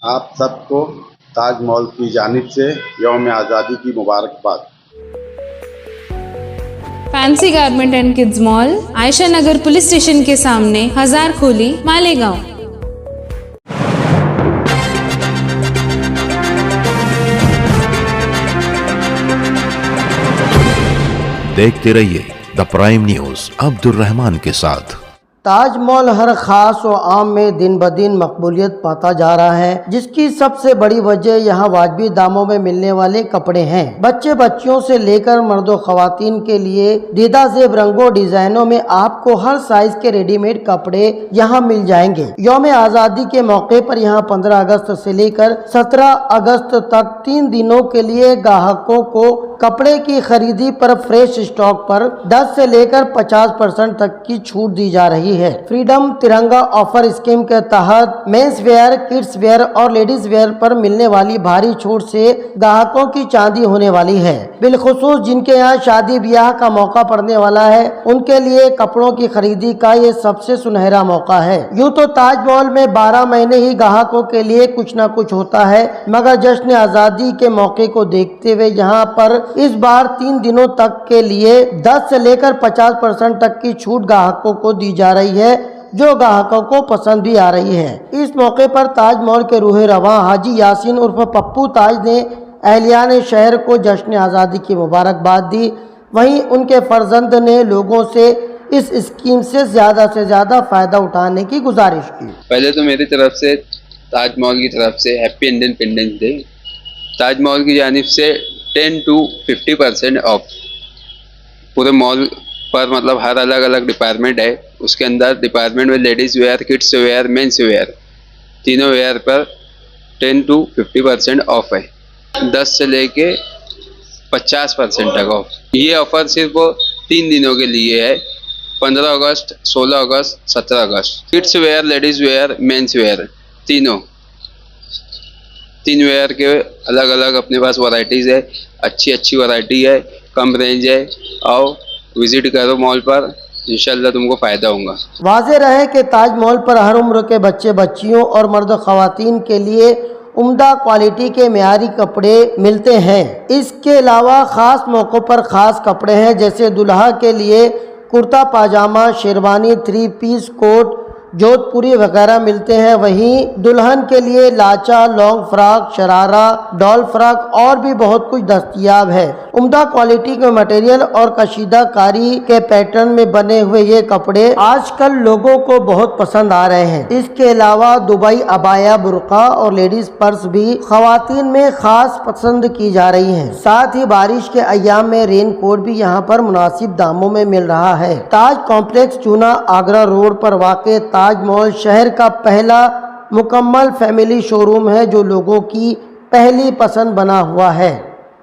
आप सबको ताज मॉल की जानिब से यौम आज़ादी की मुबारकबाद। Fancy garment and kids mall, Ayesha Nagar police station के सामने, हजार खोली, मालेगांव। देखते रहिए the prime news Abdul Rahman के साथ। ताज मॉल हर खास व आम में दिन ब दिन मकबूलियत पाता जा रहा है, जिसकी सबसे बड़ी वजह यहाँ वाजबी दामों में मिलने वाले कपड़े हैं। बच्चे बच्चियों से लेकर मर्दों खवातीन के लिए दीदा ज़ेब रंगों डिजाइनों में आपको हर साइज के रेडीमेड कपड़े यहाँ मिल जाएंगे। यौम आज़ादी के मौके पर यहाँ 15 अगस्त से लेकर 17 अगस्त तक 3 दिनों के लिए ग्राहकों को कपड़े की खरीदी पर फ्रेश स्टॉक पर 10 से लेकर 50% तक की छूट दी जा रही है। फ्रीडम तिरंगा ऑफर स्कीम के तहत मेंस वेयर, किड्स वेयर और लेडीज वेयर पर मिलने वाली भारी छूट से ग्राहकों की चांदी होने वाली है। बिलखुसूस जिनके यहाँ शादी ब्याह का मौका पड़ने वाला है, उनके लिए कपड़ों की खरीदी का ये सबसे सुनहरा मौका है। यूँ तो ताज मॉल में 12 महीने ही ग्राहकों के लिए कुछ न कुछ होता है, मगर जश्न आज़ादी के मौके को देखते हुए यहाँ पर इस बार 3 दिनों तक के लिए 10 से लेकर 50% तक की छूट ग्राहकों को दी जा रही है, जो ग्राहकों को पसंद भी आ रही है। इस मौके पर ताज मॉल के रूहे रवां हाजी यासीन उर्फ पप्पू ताज ने अहलियान शहर को जश्न आज़ादी की मुबारकबाद दी। वहीं उनके फर्जंद ने लोगों से इस स्कीम से ज़्यादा फायदा उठाने की गुजारिश की। पहले तो मेरी तरफ से ताज मॉल की तरफ से हैप्पी इंडिपेंडेंस डे। ताज मॉल की जानिब से 10 to 50% ऑफ पूरे मॉल पर, मतलब हर अलग अलग डिपार्टमेंट है। उसके अंदर डिपार्टमेंट में ladies where, kids where, men's where, तीनों वेयर पर 10 to 50% ऑफ है। 10 से लेके 50% तक ऑफ। ये ऑफर सिर्फ 3 दिनों के लिए है, 15 अगस्त, 16 अगस्त, 17 अगस्त। Kids wear, ladies wear, men's wear, तीन वेयर के अलग अलग अपने पास वैरायटीज़ है। अच्छी वैरायटी है, कम रेंज है। आओ विजिट करो मॉल पर, इंशाल्लाह तुमको फ़ायदा होगा। वाज़ेह रहे कि ताज मॉल पर हर उम्र के बच्चे बच्चियों और मर्द ख़वातीन के लिए उम्दा क्वालिटी के मेयारी कपड़े मिलते हैं। इसके अलावा ख़ास मौक़ों पर ख़ास कपड़े हैं, जैसे दुल्हा के लिए कुर्ता पाजामा, शेरवानी, 3 पीस कोट, जोधपुरी वगैरह मिलते हैं। वहीं दुल्हन के लिए lacha, long frock, sharara, doll frock और भी बहुत कुछ दस्तयाब है। उम्दा क्वालिटी के मटेरियल और कशीदा कारी के पैटर्न में बने हुए ये कपड़े आजकल लोगों को बहुत पसंद आ रहे हैं। इसके अलावा दुबई अबाया, बुर्का और लेडीज पर्स भी खवातीन में खास पसंद की जा रही हैं। साथ ही बारिश के अय्याम में रेन कोट भी यहाँ पर मुनासिब दामों में मिल रहा है। ताज कॉम्प्लेक्स चूना आगरा रोड पर वाक़ ताज मॉल शहर का पहला मुकम्मल फैमिली शोरूम है, जो लोगों की पहली पसंद बना हुआ है।